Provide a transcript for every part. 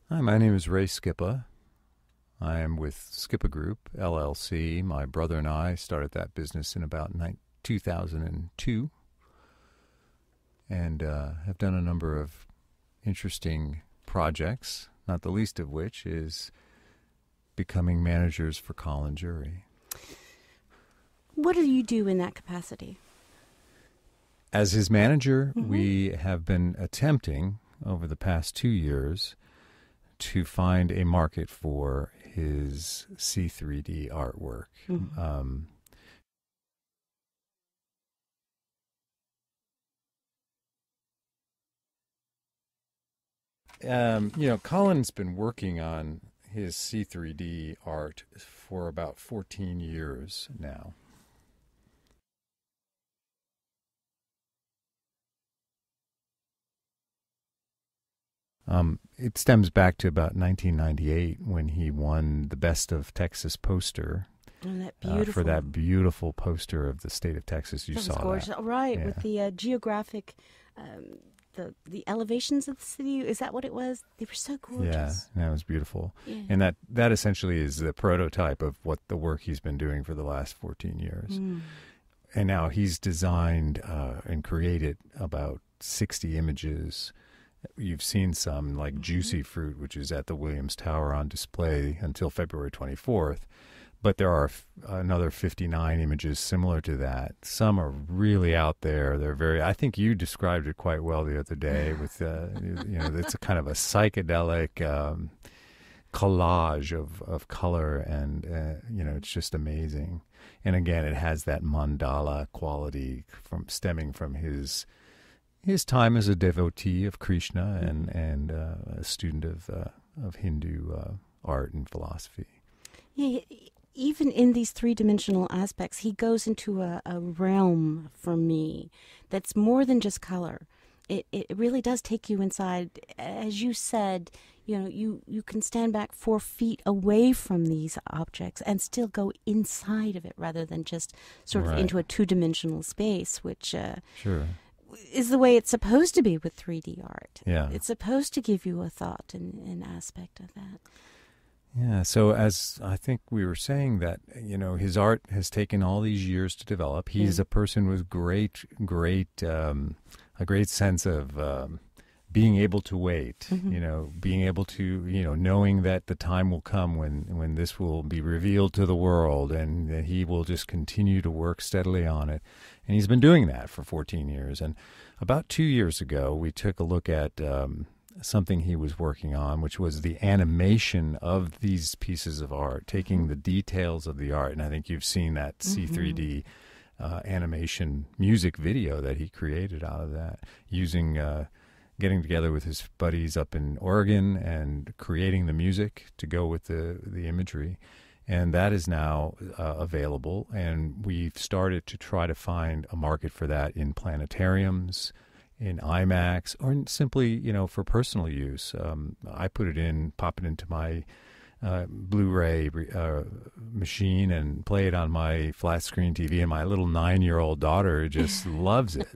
Hi, my name is Ray Scippa. I am with Scippa Group, LLC. My brother and I started that business in about 2002 and have done a number of interesting projects, not the least of which is becoming managers for Colin Jury. What do you do in that capacity? As his manager, we have been attempting over the past 2 years to find a market for his C3D artwork. Colin's been working on his C3D art for about 14 years now. It stems back to about 1998 when he won the Best of Texas poster for that beautiful poster of the state of Texas. You saw gorgeous. that, right? Yeah. With the geographic, the elevations of the city. Is that what it was? They were so gorgeous. Yeah, that was beautiful. Yeah. And that essentially is the prototype of what the work he's been doing for the last 14 years. And now he's designed and created about 60 images. You've seen some, like Juicy Fruit, which is at the Williams Tower on display until February 24th. But there are another 59 images similar to that. Some are really out there. They're I think you described it quite well the other day with, it's a kind of a psychedelic collage of color, and, it's just amazing. And again, it has that mandala quality stemming from his time as a devotee of Krishna and a student of Hindu art and philosophy. Yeah, even in these three-dimensional aspects, he goes into a realm for me that's more than just color. It really does take you inside. As you said, you can stand back 4 feet away from these objects and still go inside of it rather than just sort of into a two-dimensional space, which Sure. is the way it's supposed to be with 3D art. Yeah. It's supposed to give you a thought and an aspect of that. Yeah, so as I think we were saying that, his art has taken all these years to develop. He's a person with a great sense of being able to wait, being able to, knowing that the time will come when this will be revealed to the world and that he will just continue to work steadily on it. And he's been doing that for 14 years. And about 2 years ago, we took a look at something he was working on, which was the animation of these pieces of art, taking the details of the art. And I think you've seen that C3D animation music video that he created out of that, using getting together with his buddies up in Oregon and creating the music to go with the imagery. And that is now available, and we've started to try to find a market for that in planetariums, in IMAX, or simply, for personal use. I pop it into my Blu-ray machine and play it on my flat screen TV, and my little 9-year-old daughter just loves it,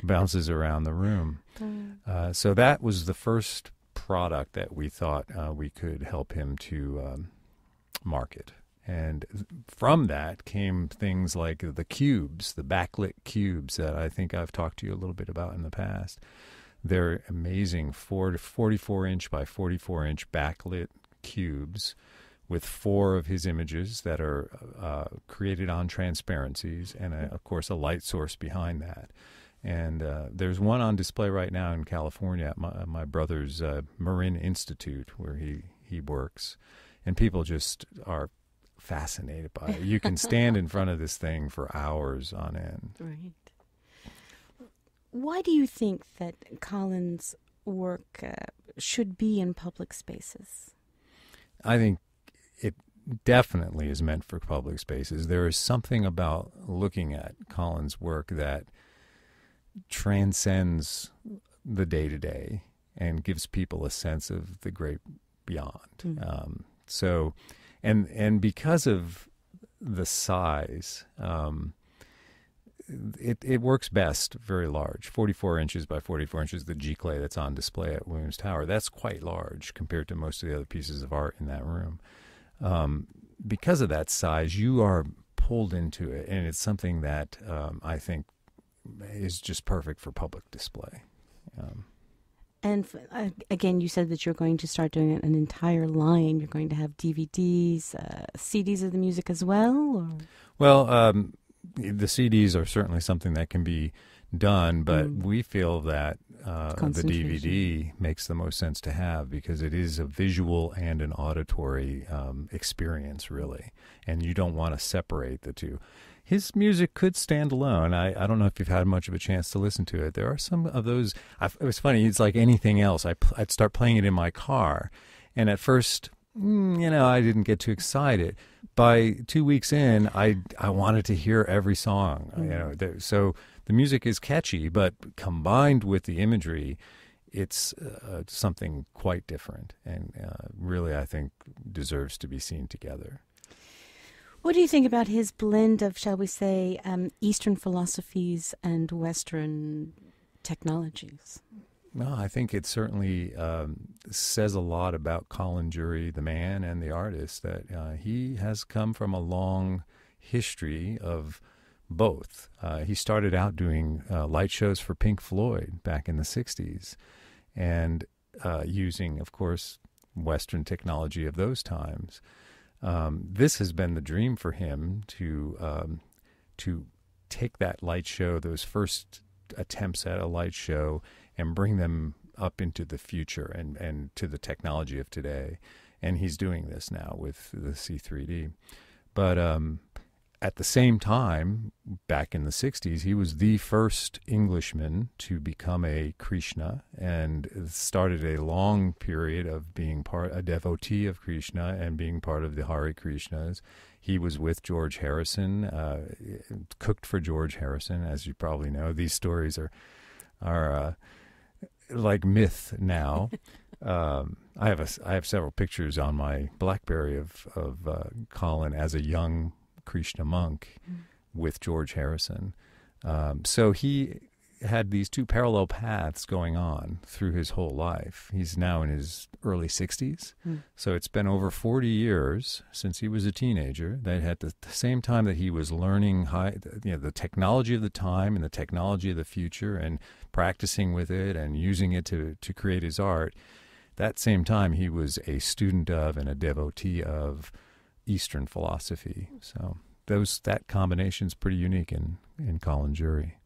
bounces around the room. So that was the first product that we thought we could help him to market. And from that came things like the cubes, the backlit cubes that I think I've talked to you a little bit about in the past. They're amazing 44-inch by 44-inch backlit cubes with 4 of his images that are created on transparencies and, of course, a light source behind that. And there's one on display right now in California at my brother's Marin Institute where he works. And people just are fascinated by it. You can stand in front of this thing for hours on end. Right. Why do you think that Colin's work should be in public spaces? I think it definitely is meant for public spaces. There is something about looking at Colin's work that transcends the day-to-day and gives people a sense of the great beyond. So, and because of the size, it works best very large, 44 inches by 44 inches, the giclee that's on display at Williams Tower. That's quite large compared to most of the other pieces of art in that room. Because of that size, you are pulled into it, and it's something that I think is just perfect for public display. And again, you said that you're going to start doing an entire line. You're going to have DVDs, CDs of the music as well? Or? Well, the CDs are certainly something that can be done, but we feel that the DVD makes the most sense to have because it is a visual and an auditory experience, really, and you don't want to separate the two. His music could stand alone. I don't know if you've had much of a chance to listen to it. There are some of those. It was funny. It's like anything else. I'd start playing it in my car, and at first, I didn't get too excited. By 2 weeks in, I wanted to hear every song. So the music is catchy, but combined with the imagery, it's something quite different, and really, I think, deserves to be seen together. What do you think about his blend of, shall we say, Eastern philosophies and Western technologies? No, I think it certainly says a lot about Colin Jury, the man and the artist, that he has come from a long history of both. He started out doing light shows for Pink Floyd back in the 60s and using, of course, Western technology of those times. This has been the dream for him to take that light show, those first attempts at a light show, and bring them up into the future and to the technology of today. And he's doing this now with the C3D. But at the same time, back in the 60s, he was the first Englishman to become a Krishna and started a long period of being a devotee of Krishna and being part of the Hare Krishnas. He was with George Harrison, cooked for George Harrison, as you probably know. These stories are like myth now. I have several pictures on my BlackBerry of Colin as a young Krishna monk with George Harrison. So he had these two parallel paths going on through his whole life. He's now in his early 60s. So it's been over 40 years since he was a teenager, that at the same time that he was learning the technology of the time and the technology of the future and practicing with it and using it to create his art, that same time he was a student of and a devotee of Eastern philosophy. So that combination is pretty unique in Colin Jury.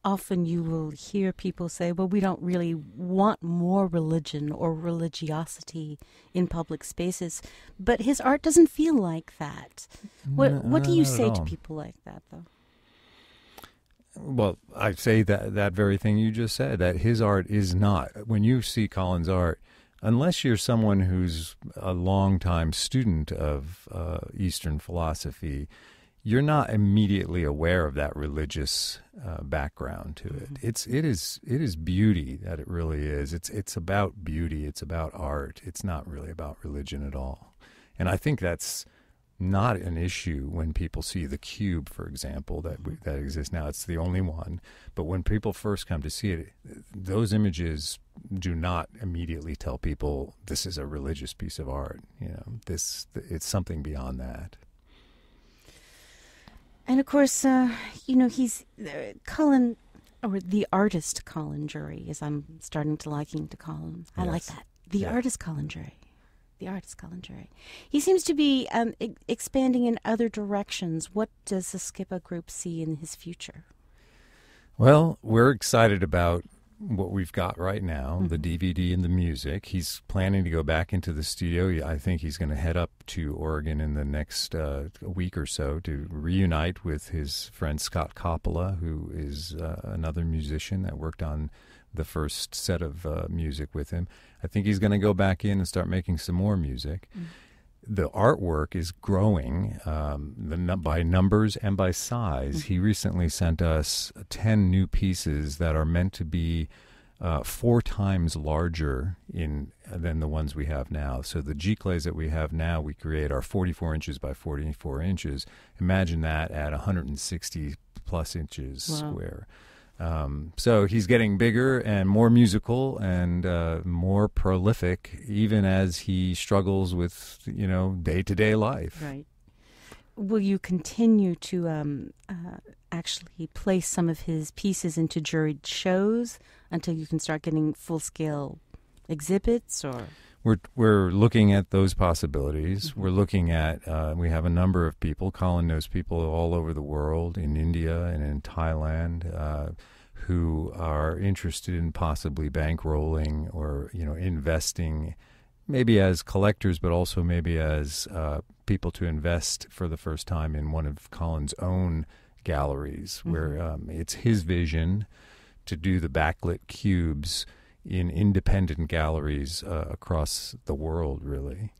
Often you will hear people say, well, we don't really want more religion or religiosity in public spaces, but his art doesn't feel like that. What do you say to people like that, though? Well, I say that very thing you just said, that his art is not. When you see Colin's art, unless you're someone who's a long-time student of Eastern philosophy, you're not immediately aware of that religious background to it. It is beauty that it really is. It's about beauty. It's about art. It's not really about religion at all. And I think that's not an issue when people see the cube, for example, that exists now. It's the only one. But when people first come to see it, those images do not immediately tell people this is a religious piece of art. It's something beyond that. And of course, he's Colin, or the artist Colin Jury, as I'm starting to liking to call him. I like that. The artist Colin Jury. The artist Colin Jury. He seems to be expanding in other directions. What does the Scippa Group see in his future? Well, we're excited about what we've got right now, the DVD and the music. He's planning to go back into the studio. I think he's going to head up to Oregon in the next week or so to reunite with his friend Scott Coppola, who is another musician that worked on the first set of music with him. I think he's going to go back in and start making some more music. The artwork is growing by numbers and by size. He recently sent us 10 new pieces that are meant to be 4 times larger than the ones we have now. So the giclees that we have now, we create are 44 inches by 44 inches. Imagine that at 160 plus inches Wow. square. So he's getting bigger and more musical and more prolific, even as he struggles with, day-to-day life. Right. Will you continue to actually place some of his pieces into juried shows until you can start getting full-scale exhibits, or? We're looking at those possibilities. We're looking at, we have a number of people. Colin knows people all over the world, in India and in Thailand, who are interested in possibly bankrolling or, investing, maybe as collectors, but also maybe as people to invest for the first time in one of Colin's own galleries, where it's his vision to do the backlit cubes in independent galleries across the world, really.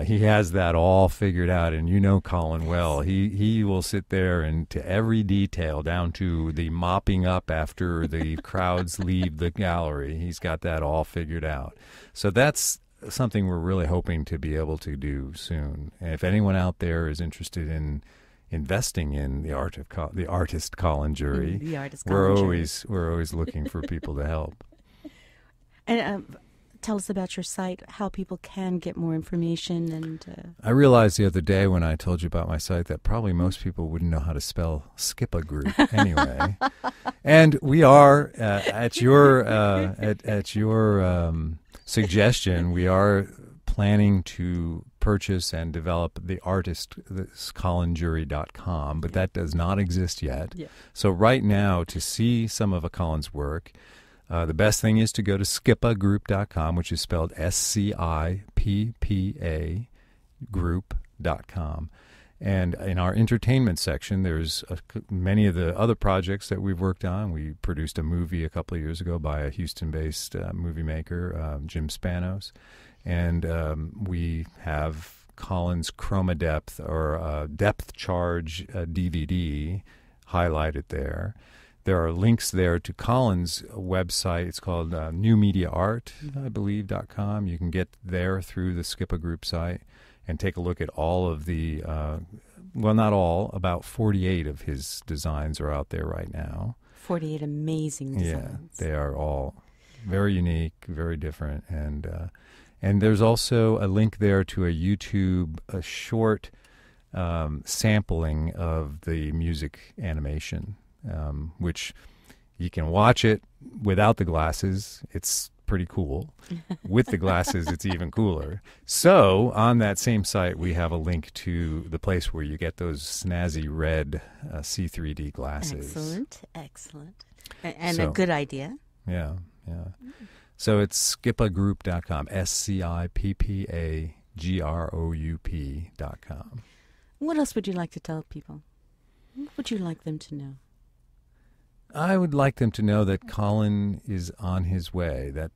He has that all figured out, and Colin well. He will sit there and to every detail, down to the mopping up after the crowds leave the gallery. He's got that all figured out. So that's something we're really hoping to be able to do soon. And if anyone out there is interested in investing in the Artist Colin Jury, we're always looking for people to help. And tell us about your site, how people can get more information. And I realized the other day when I told you about my site that probably most people wouldn't know how to spell Scippa Group anyway. And we are at your suggestion, we are planning to purchase and develop the artistcolinjury.com, but that does not exist yet. Yeah. So right now, to see some of Colin's work, the best thing is to go to scippagroup.com, which is spelled SCIPPA group.com. And in our entertainment section, there's many of the other projects that we've worked on. We produced a movie a couple of years ago by a Houston-based movie maker, Jim Spanos. And we have Colin's Chromadepth, or depth charge DVD, highlighted there. There are links there to Colin's website. It's called New Media Art, I believe, .com. You can get there through the Scippa Group site and take a look at all of the, well, not all, about 48 of his designs are out there right now. 48 amazing designs. Yeah, they are all very unique, very different. And there's also a link there to a short sampling of the music animation, which you can watch it without the glasses. It's pretty cool. With the glasses, it's even cooler. So on that same site, we have a link to the place where you get those snazzy red C3D glasses. Excellent. And a good idea. Yeah. So it's scippagroup.com, SCIPPAGROUP.com. What else would you like to tell people? What would you like them to know? I would like them to know that Colin is on his way, that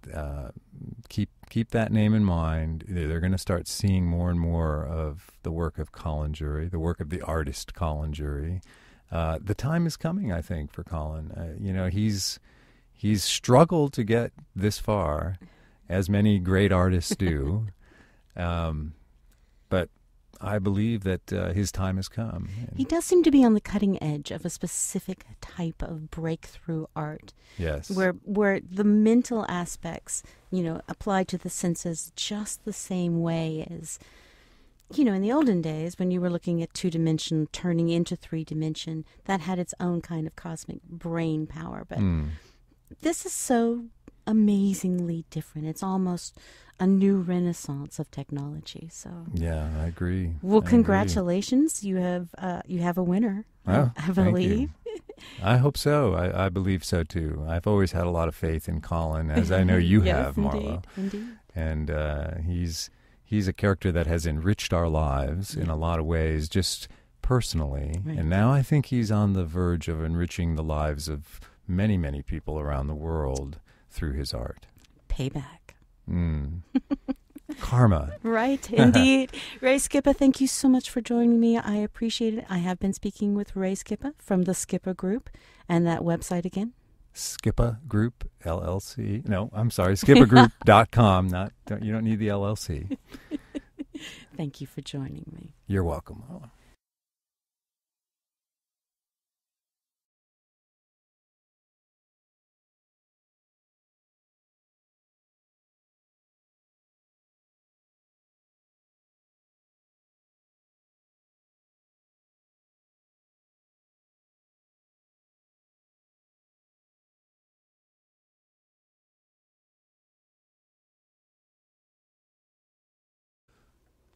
keep that name in mind. They're going to start seeing more and more of the work of Colin Jury, the work of the artist Colin Jury. The time is coming, I think, for Colin. He's struggled to get this far, as many great artists do. But I believe that his time has come. He does seem to be on the cutting edge of a specific type of breakthrough art. Yes. Where the mental aspects, apply to the senses just the same way as, in the olden days when you were looking at 2-dimension turning into 3-dimension, that had its own kind of cosmic brain power. But this is so amazingly different. It's almost a new renaissance of technology. So yeah, I agree. Well, congratulations! You have a winner. Oh, I believe. I hope so. I believe so too. I've always had a lot of faith in Colin, as I know you yes, have, Marla. Indeed. And he's a character that has enriched our lives in a lot of ways, just personally. Right. And now I think he's on the verge of enriching the lives of many, many people around the world through his art. Payback. Karma. Right, indeed. Ray Scippa, thank you so much for joining me. I appreciate it. I have been speaking with Ray Scippa from the Scippa Group, and that website again? Scippa Group, LLC. No, I'm sorry, scippagroup.com. You don't need the LLC. Thank you for joining me. You're welcome.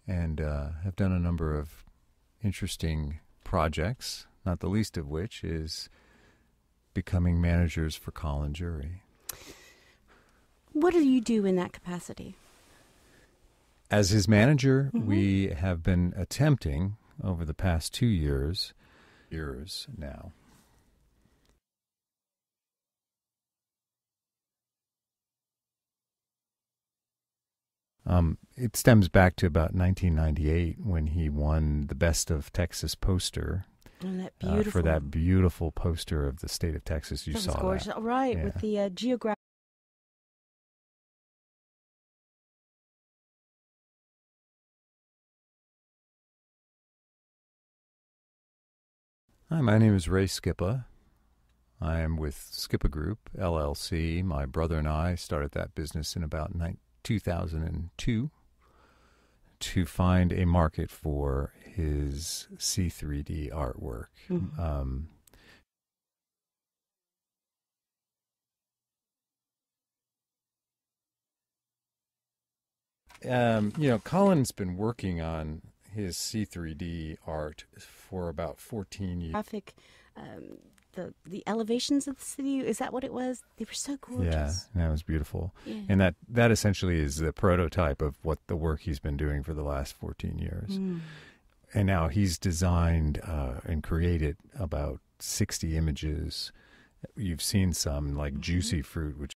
and have done a number of interesting projects, not the least of which is becoming managers for Colin Jury. What do you do in that capacity? As his manager, we have been attempting over the past 2 years now. It stems back to about 1998 when he won the Best of Texas poster. For that beautiful poster of the state of Texas. You saw gorgeous. that. Right, Yeah. with the geographic. Hi, my name is Ray Scippa. I am with Scippa Group, LLC. My brother and I started that business in about 2002 to find a market for his C3D artwork. Colin's been working on his C3D art for about 14 years. The elevations of the city, is that what it was? They were so gorgeous. Yeah, that was beautiful. Yeah. And that essentially is the prototype of what the work he's been doing for the last 14 years. And now he's designed and created about 60 images. You've seen some, like Juicy Fruit, which